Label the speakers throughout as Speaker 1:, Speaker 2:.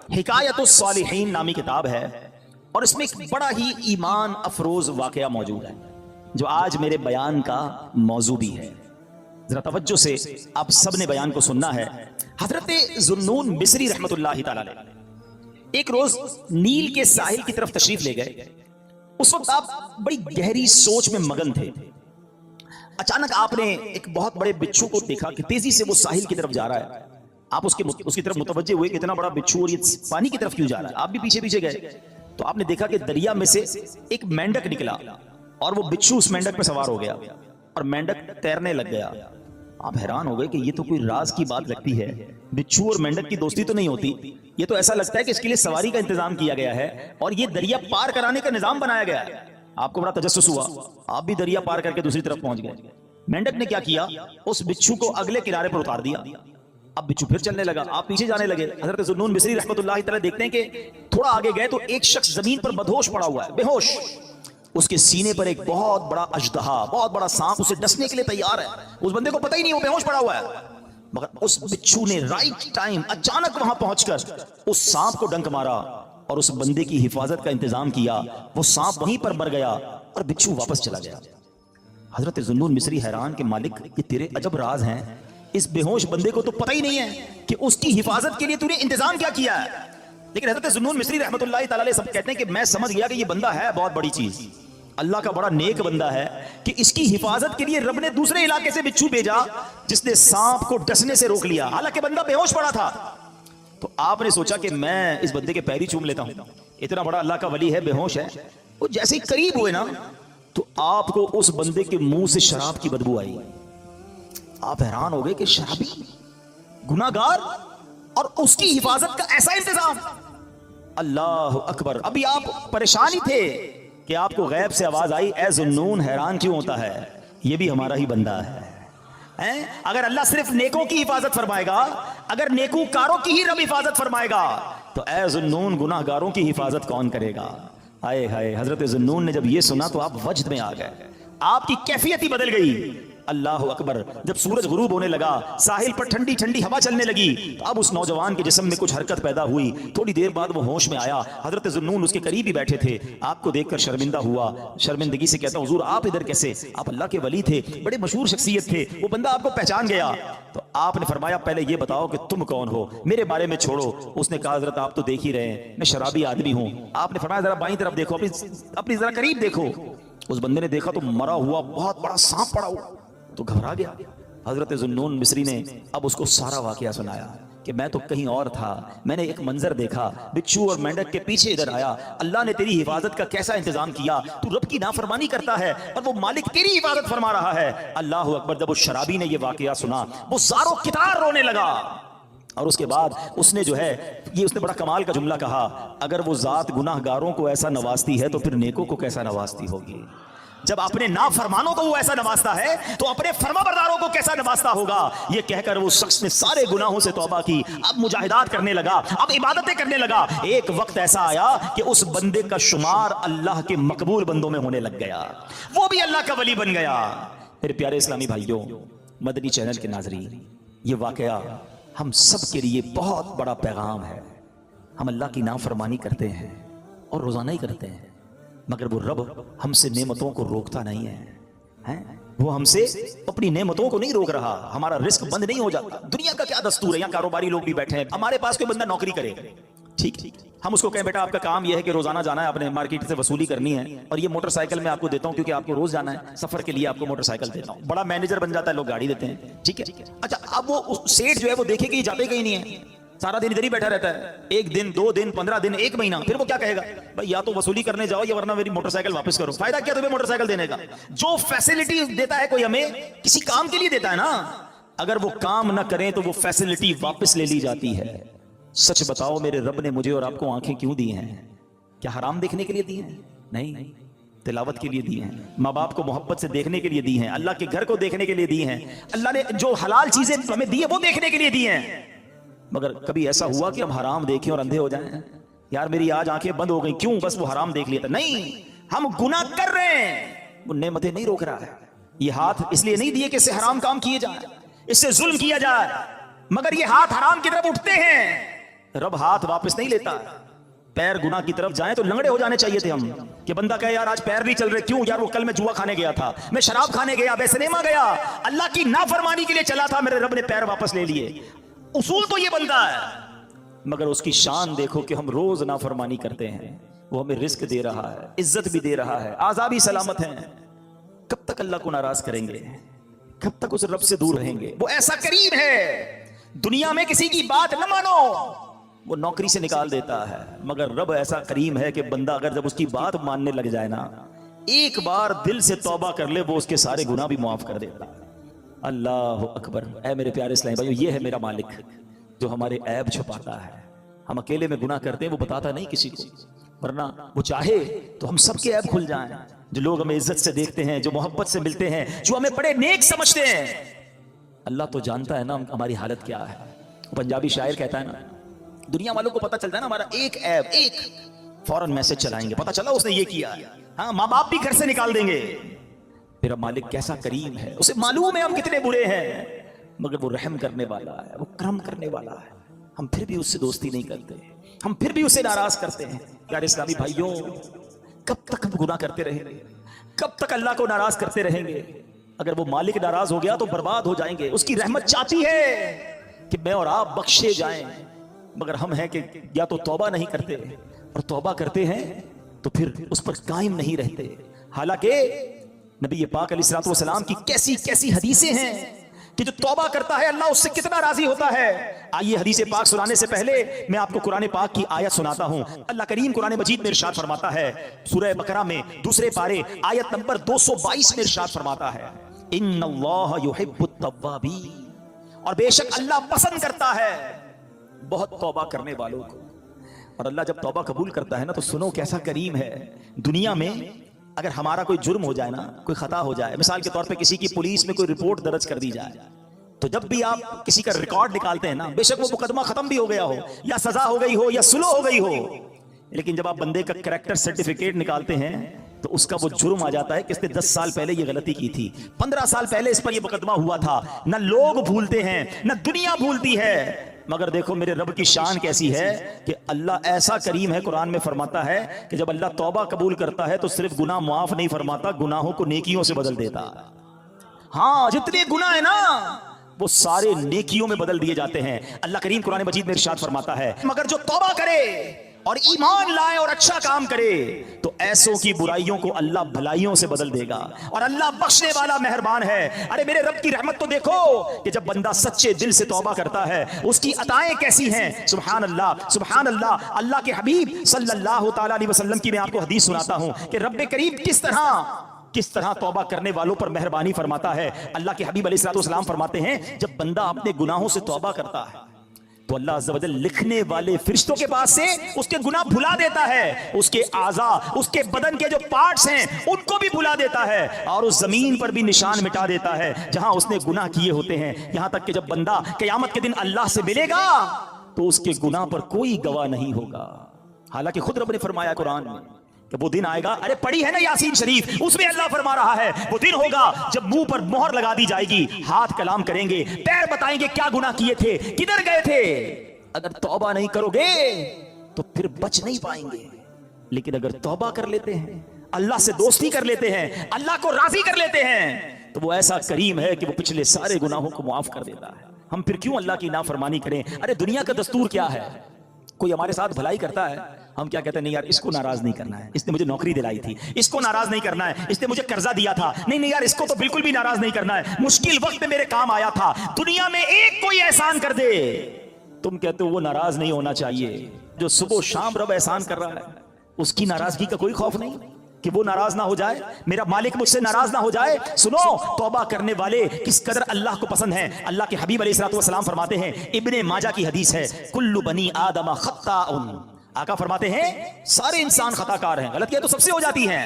Speaker 1: حکایت الصالحین نامی کتاب ہے اور اس میں ایک بڑا ہی ایمان افروز واقعہ موجود ہے جو آج میرے بیان کا موضوع بھی ہے. ذرا توجہ سے آپ سب نے بیان کو سننا ہے. حضرت ذوالنون مصری رحمت اللہ تعالی علیہ ایک روز نیل کے ساحل کی طرف تشریف لے گئے. اس وقت آپ بڑی گہری سوچ میں مگن تھے. اچانک آپ نے ایک بہت بڑے بچھو کو دیکھا کہ تیزی سے وہ ساحل کی طرف جا رہا ہے. آپ اس کی طرف متوجہ ہوئے کہ اتنا بڑا بچھو اور یہ پانی کی طرف کیوں جا رہا ہے. آپ بھی پیچھے پیچھے گئے تو آپ نے دیکھا کہ دریا میں سے ایک مینڈک نکلا اور وہ بچھو اس مینڈک پہ سوار ہو گیا اور مینڈک تیرنے لگ گیا. آپ حیران ہو گئے کہ یہ تو کوئی راز کی بات لگتی ہے. بچھو اور مینڈک کی دوستی تو نہیں ہوتی. یہ تو ایسا لگتا ہے کہ اس کے لیے سواری کا انتظام کیا گیا ہے اور یہ دریا پار کرانے کا نظام بنایا گیا ہے. آپ کو بڑا تجسس ہوا. آپ بھی دریا پار کر کے دوسری طرف پہنچ گئے. مینڈک نے کیا کیا, اس بچھو کو اگلے کنارے پر اتار دیا. اب بچھو پھر چلنے لگا, آپ پیچھے جانے لگے. حضرت ذوالنون مصری رحمت اللہ تعالی دیکھتے ہیں کہ تھوڑا آگے گئے تو ایک شخص زمین پر بدہوش پڑا ہوا ہے, بے ہوش. اس کے سینے پر ایک بہت بڑا اژدہا, بہت بڑا سانپ اسے ڈسنے کے لیے تیار ہے. اس بندے کو پتہ ہی نہیں وہ بے ہوش پڑا ہوا ہے, مگر اس بچھو نے رائٹ ٹائم اچانک وہاں پہنچ کر اس سانپ کو ڈنک مارا اور اس بندے کی حفاظت کا انتظام کیا. وہ سانپ وہیں پر مر گیا اور بچھو واپس چلا گیا. حضرت ذوالنون مصری حیران کہ مالک یہ تیرے عجب راز ہیں. اس بے ہوش بندے کو تو پتہ ہی نہیں ہے کہ اس کی حفاظت کے لیے تو نے انتظام کیا کیا ہے. لیکن حضرت ذوالنون مصری رحمت اللہ تعالی علیہ سب کہتے ہیں کہ میں سمجھ گیا کہ یہ بندہ ہے بہت بڑی چیز, اللہ کا بڑا نیک بندہ ہے کہ اس کی حفاظت کے لیے رب نے دوسرے علاقے سے بچھو بھیجا جس نے سانپ کو ڈسنے سے روک لیا, حالانکہ بندہ بے ہوش پڑا تھا. تو آپ نے سوچا کہ میں اس بندے کے پیری چوم لیتا ہوں. اتنا بڑا اللہ کا ولی ہے, بے ہوش ہے. وہ جیسے ہی قریب ہوئے نا تو آپ کو اس بندے کے منہ سے شراب کی بدبو آئی. آپ حیران ہو گئے کہ شرابی, گناہگار, اور اس کی حفاظت کا ایسا انتظام. اللہ اکبر. ابھی آپ پریشان ہی تھے کہ آپ کو غیب سے آواز آئی, اے ذوالنون حیران کیوں ہوتا ہے, یہ بھی ہمارا ہی بندہ ہے. اگر اللہ صرف نیکوں کی حفاظت فرمائے گا, اگر نیکوکاروں کی ہی رب حفاظت فرمائے گا, تو اے ذوالنون گناہگاروں کی حفاظت کون کرے گا. آئے ہائے. حضرت ذوالنون نے جب یہ سنا تو آپ وجد میں آ گئے, آپ کی کیفیت ہی بدل گئی. اللہ اکبر. جب سورج غروب ہونے لگا, ساحل پر ٹھنڈی ٹھنڈی ہوا چلنے لگی, تو اب اس نوجوان کے جسم میں کچھ حرکت پیدا ہوئی. تھوڑی دیر بعد وہ ہوش میں آیا. حضرت ذوالنون اس کے قریب ہی بیٹھے تھے. آپ کو دیکھ کر شرمندہ ہوا, شرمندگی سے کہتا, حضور آپ ادھر کیسے؟ آپ اللہ کے ولی تھے, بڑے مشہور شخصیت تھے, وہ بندہ آپ کو پہچان گیا. تو آپ نے فرمایا پہلے یہ بتاؤ کہ تم کون ہو, میرے بارے میں چھوڑو. اس نے کہا حضرت آپ تو دیکھ ہی رہے ہیں, میں شرابی آدمی ہوں. آپ نے فرمایا ذرا بائیں طرف دیکھو, اپنی ذرا قریب دیکھو. اس بندے نے دیکھا تو مرا ہوا بہت بڑا سانپ پڑا ہوا, تو گھبرا گیا. حضرت ذوالنون مصری نے اب اس کو سارا واقعہ سنایا کہ میں تو کہیں اور تھا, میں نے ایک منظر دیکھا, بچھو اور مینڈک کے پیچھے ادھر آیا. اللہ نے تیری حفاظت کا کیسا انتظام کیا, تو رب کی نافرمانی کرتا ہے اور وہ مالک تیری حفاظت فرما رہا ہے. اللہ اکبر. جب اس شرابی نے یہ واقعہ سنا وہ زاروں کتار رونے لگا, اور اس کے بعد اس نے جو ہے یہ اس نے بڑا کمال کا جملہ کہا, اگر وہ ذات گناہ گاروں کو ایسا نوازتی ہے تو پھر نیکوں کو کیسا نوازتی ہوگی. جب اپنے نافرمانوں کو وہ ایسا نوازتا ہے تو اپنے فرما برداروں کو کیسا نوازتا ہوگا. یہ کہہ کر وہ شخص نے سارے گناہوں سے توبہ کی, اب مجاہدات کرنے لگا, اب عبادتیں کرنے لگا. ایک وقت ایسا آیا کہ اس بندے کا شمار اللہ کے مقبول بندوں میں ہونے لگ گیا, وہ بھی اللہ کا ولی بن گیا. میرے پیارے اسلامی بھائیوں, مدنی چینل کے ناظرین, یہ واقعہ ہم سب کے لیے بہت بڑا پیغام ہے. ہم اللہ کی نافرمانی کرتے ہیں اور روزانہ ہی کرتے ہیں, مگر وہ رب ہم سے نعمتوں کو روکتا نہیں ہے. وہ ہم سے اپنی نعمتوں کو نہیں روک رہا. ہمارا رزق بند نہیں ہو جاتا. دنیا کا کیا دستور ہے, یہاں کاروباری لوگ بھی بیٹھے ہیں, ہمارے پاس کوئی بندہ نوکری کرے, ٹھیک, ہم اس کو کہیں بیٹا آپ کا کام یہ ہے کہ روزانہ جانا ہے, آپ نے مارکیٹ سے وصولی کرنی ہے, اور یہ موٹر سائیکل میں آپ کو دیتا ہوں کیونکہ آپ کو روز جانا ہے, سفر کے لیے آپ کو موٹر سائیکل دیتا ہوں. بڑا مینیجر بن جاتا ہے, لوگ گاڑی دیتے ہیں, ٹھیک ہے. اچھا, اب وہ سیٹ جو ہے وہ دیکھے کہ یہ جاتے کہیں نہیں ہے, سارا دن ادھر ہی بیٹھا رہتا ہے, ایک دن, 2 دن, 15 دن, 1 مہینہ, پھر وہ کیا کہے گا, بھائی یا تو وصولی کرنے جاؤ یا ورنہ میری موٹر سائیکل واپس کرو. فائدہ کیا تمہیں موٹر سائیکل دینے کا؟ جو فیسلٹی دیتا ہے کوئی ہمیں کسی کام کے لیے دیتا ہے نا, اگر وہ کام نہ کریں تو وہ فیسلٹی واپس لے لی جاتی ہے. سچ بتاؤ میرے رب نے مجھے اور آپ کو آنکھیں کیوں دی ہیں؟ کیا حرام دیکھنے کے لیے دی ہیں؟ نہیں, تلاوت کے لیے دی ہیں, ماں باپ کو محبت سے دیکھنے کے لیے دی ہیں, اللہ کے گھر کو دیکھنے کے لیے دی ہیں. اللہ نے جو حلال چیزیں ہمیں دی ہیں وہ دیکھنے کے لیے دی ہیں. مگر کبھی ایسا ہوا کہ ہم حرام دیکھیں اور اندھے ہو جائیں, یار میری آج آنکھیں بند ہو گئی, کیوں؟ بس وہ حرام دیکھ لیا تھا. نہیں, ہم گناہ کر رہے ہیں, وہ نعمتیں نہیں روک رہا ہے. یہ ہاتھ اس لیے نہیں دیے کہ اس سے حرام کام کیے جائیں, اس سے ظلم کیا جائے, مگر یہ ہاتھ حرام کی طرف اٹھتے ہیں. رب ہاتھ واپس نہیں لیتا. پیر گناہ کی طرف جائیں تو لنگڑے ہو جانے چاہیے تھے ہم, کہ بندہ کہے یار آج پیر نہیں چل رہے, کیوں یار وہ کل میں جوا کھانے گیا تھا, میں شراب کھانے گیا, میں سنیما گیا, اللہ کی نافرمانی کے لیے چلا تھا, میرے رب نے پیر واپس لے لیے. اصول تو یہ بنتا ہے, مگر اس کی شان دیکھو کہ ہم روز نافرمانی کرتے ہیں. وہ ہمیں رزق دے رہا ہے, عزت بھی دے رہا ہے, اعضاء بھی سلامت ہیں. کب تک اللہ کو ناراض کریں گے؟ کب تک اس رب سے دور رہیں گے؟ وہ ایسا کریم ہے, دنیا میں کسی کی بات نہ مانو, وہ نوکری سے نکال دیتا ہے, مگر رب ایسا کریم ہے کہ بندہ اگر جب اس کی بات ماننے لگ جائے نا, ایک بار دل سے توبہ کر لے, وہ اس کے سارے گناہ بھی معاف کر دیتا. اللہ اکبر. اے میرے پیارے اسلامی بھائیو, یہ ہے میرا مالک جو ہمارے عیب چھپاتا ہے. ہم اکیلے میں گناہ کرتے ہیں, وہ بتاتا نہیں کسی کو, ورنہ وہ چاہے تو ہم سب کے عیب کھل جائیں. جو لوگ ہمیں عزت سے دیکھتے ہیں, جو محبت سے ملتے ہیں, جو ہمیں بڑے نیک سمجھتے ہیں, اللہ تو جانتا ہے نا ہماری حالت کیا ہے. پنجابی شاعر کہتا ہے نا, دنیا والوں کو پتہ چلتا ہے نا ہمارا ایک عیب, ایک فوراً میسج چلائیں گے, پتہ چلا اس نے یہ کیا, ہاں ماں باپ بھی گھر سے نکال دیں گے. میرا مالک کیسا کریم ہے, اسے معلوم ہے ہم کتنے برے ہیں, مگر وہ رحم کرنے والا ہے, وہ کرم کرنے والا ہے. ہم پھر بھی اس سے دوستی نہیں کرتے, ہم پھر بھی اسے ناراض کرتے ہیں. یار اسلامی بھائیوں, کب تک ہم گناہ کرتے رہیں گے؟ کب تک اللہ کو ناراض کرتے رہیں گے؟ اگر وہ مالک ناراض ہو گیا تو برباد ہو جائیں گے. اس کی رحمت چاہتی ہے کہ میں اور آپ بخشے جائیں, مگر ہم ہیں کہ یا تو توبہ نہیں کرتے, اور توبہ کرتے ہیں تو پھر اس پر قائم نہیں رہتے. حالانکہ نبی پاک علیہ الصلوۃ والسلام کی کیسی کیسی حدیثیں ہیں کہ جو توبہ کرتا ہے اللہ اس سے کتنا راضی ہوتا ہے. آئیے حدیث پاک سنانے سے پہلے میں آپ کو قرآن پاک کی آیت سناتا ہوں. اللہ کریم قرآن مجید میں ارشاد فرماتا ہے, سورہ بقرہ میں دوسرے پارے آیت نمبر 222 میں ارشاد فرماتا ہے, ان اللہ یحب التوابین, اور بے شک اللہ پسند کرتا ہے بہت توبہ کرنے والوں کو. اور اللہ جب توبہ قبول کرتا ہے نا تو سنو کیسا کریم ہے. دنیا میں اگر ہمارا کوئی جرم ہو جائے نا, کوئی خطا ہو جائے, مثال کے طور پہ کسی کی پولیس میں کوئی رپورٹ درج کر دی جائے, تو جب بھی آپ کسی کا ریکارڈ نکالتے ہیں نا, بے شک وہ مقدمہ ختم بھی ہو گیا ہو, یا سزا ہو گئی ہو, یا سلو ہو گئی ہو, لیکن جب آپ بندے کا کریکٹر سرٹیفکیٹ نکالتے ہیں تو اس کا وہ جرم آ جاتا ہے کہ اس نے 10 سال پہلے یہ غلطی کی تھی, 15 سال پہلے اس پر یہ مقدمہ ہوا تھا. نہ لوگ بھولتے ہیں, نہ دنیا بھولتی ہے, مگر دیکھو میرے رب کی شان کیسی ہے کہ اللہ ایسا کریم ہے. قرآن میں فرماتا ہے کہ جب اللہ توبہ قبول کرتا ہے تو صرف گناہ معاف نہیں فرماتا, گناہوں کو نیکیوں سے بدل دیتا. ہاں جتنے گناہ ہیں نا وہ سارے نیکیوں میں بدل دیے جاتے ہیں. اللہ کریم قرآن مجید میں ارشاد فرماتا ہے, مگر جو توبہ کرے اور ایمان لائے اور اچھا کام کرے تو ایسوں کی برائیوں کو اللہ بھلائیوں سے بدل دے گا, اور اللہ بخشنے والا مہربان ہے. ارے میرے رب کی رحمت تو دیکھو کہ جب بندہ سچے دل سے توبہ کرتا ہے اس کی عطائیں کیسی ہیں. سبحان اللہ سبحان اللہ. اللہ کے حبیب صلی اللہ تعالی علیہ وسلم کی میں آپ کو حدیث سناتا ہوں کہ رب کریم کس طرح توبہ کرنے والوں پر مہربانی فرماتا ہے. اللہ کے حبیب علیہ الصلوۃ والسلام فرماتے ہیں جب بندہ اپنے گناہوں سے توبہ کرتا ہے تو اللہ عز و جل لکھنے والے فرشتوں کے پاس سے اس کے گناہ بھلا دیتا ہے, اس کے اعضاء, اس کے بدن کے جو پارٹس ہیں ان کو بھی بھلا دیتا ہے, اور اس زمین پر بھی نشان مٹا دیتا ہے جہاں اس نے گناہ کیے ہوتے ہیں. یہاں تک کہ جب بندہ قیامت کے دن اللہ سے ملے گا تو اس کے گناہ پر کوئی گواہ نہیں ہوگا. حالانکہ خود رب نے فرمایا قرآن میں کہ وہ دن آئے گا, ارے پڑھی ہے نا یاسین شریف, اس میں اللہ فرما رہا ہے وہ دن ہوگا جب منہ پر مہر لگا دی جائے گی, ہاتھ کلام کریں گے, پیر بتائیں گے کیا گناہ کیے تھے, کدھر گئے تھے. اگر توبہ نہیں کرو گے تو پھر بچ نہیں پائیں گے, لیکن اگر توبہ کر لیتے ہیں, اللہ سے دوستی کر لیتے ہیں, اللہ کو راضی کر لیتے ہیں, تو وہ ایسا کریم ہے کہ وہ پچھلے سارے گناہوں کو معاف کر دیتا ہے. ہم پھر کیوں اللہ کی نافرمانی کریں؟ ارے دنیا کا دستور کیا ہے, کوئی ہمارے ساتھ بھلائی کرتا ہے, ہم کیا کہتے ہیں, نہیں یار اس کو ناراض نہیں کرنا ہے, اس نے مجھے نوکری دلائی تھی, اس کو ناراض نہیں کرنا ہے, اس نے مجھے قرضہ دیا تھا, نہیں یار اس کو تو بالکل بھی ناراض نہیں کرنا ہے, مشکل وقت میں میرے کام آیا تھا. دنیا میں ایک کوئی احسان کر دے, تم کہتے ہو وہ ناراض نہیں ہونا چاہیے. جو صبح و شام رب احسان کر رہا ہے اس کی ناراضگی کا کوئی خوف نہیں کہ وہ ناراض نہ ہو جائے, میرا مالک مجھ سے ناراض نہ ہو جائے. سنو توبہ کرنے والے کس قدر اللہ کو پسند ہیں. اللہ کے حبیب علیہ الصلوۃ والسلام فرماتے ہیں, ابن ماجہ کی حدیث ہے, کل بنی آدم خطاء, آقا فرماتے ہیں سارے انسان خطا کار ہیں, غلطیاں تو سب سے ہو جاتی ہیں,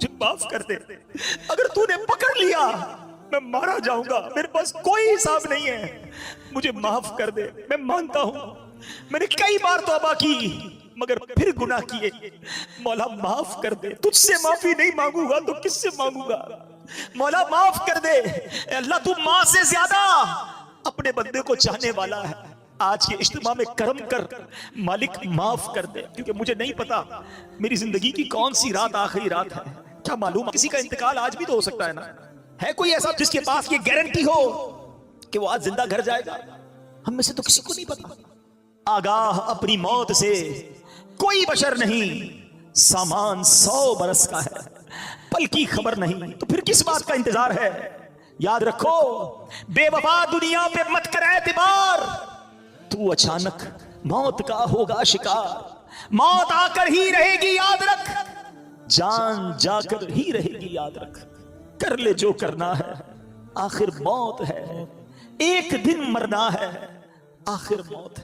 Speaker 1: مجھے معاف کر دے، اگر تو نے پکڑ لیا میں مارا جاؤں گا، میرے پاس کوئی حساب نہیں ہے، مجھے معاف کر دے، میں مانتا ہوں میں نے کئی بار توبہ کی مگر پھر گناہ کیے، مولا معاف کر دے، تجھ سے معافی نہیں مانگوں گا تو کس سے مانگوں گا، مولا معاف کر دے۔ اے اللہ تو ماں سے زیادہ اپنے بندے کو چاہنے والا ہے، آج کے اجتماع میں کرم کر مالک، معاف کر دے، کیونکہ مجھے نہیں پتا میری زندگی کی کون سی رات آخری رات ہے، کیا معلوم کسی کا انتقال آج بھی تو ہو سکتا ہے نا، ہے کوئی ایسا جس کے پاس یہ گارنٹی ہو کہ وہ آج زندہ گھر جائے گا؟ ہم میں سے تو کسی کو نہیں پتا۔ آگاہ اپنی موت سے کوئی بشر نہیں، سامان 100 برس کا ہے، پل کی خبر نہیں، تو پھر کس بات کا انتظار ہے؟ یاد رکھو بے وفا دنیا پہ مت کر اعتبار، تو اچانک موت کا ہوگا شکار، موت آ کر ہی رہے گی یاد رکھ، جان جا کر ہی رہے گی یاد رکھ، کر لے جو کرنا ہے آخر موت ہے، ایک دن مرنا ہے آخر موت ہے۔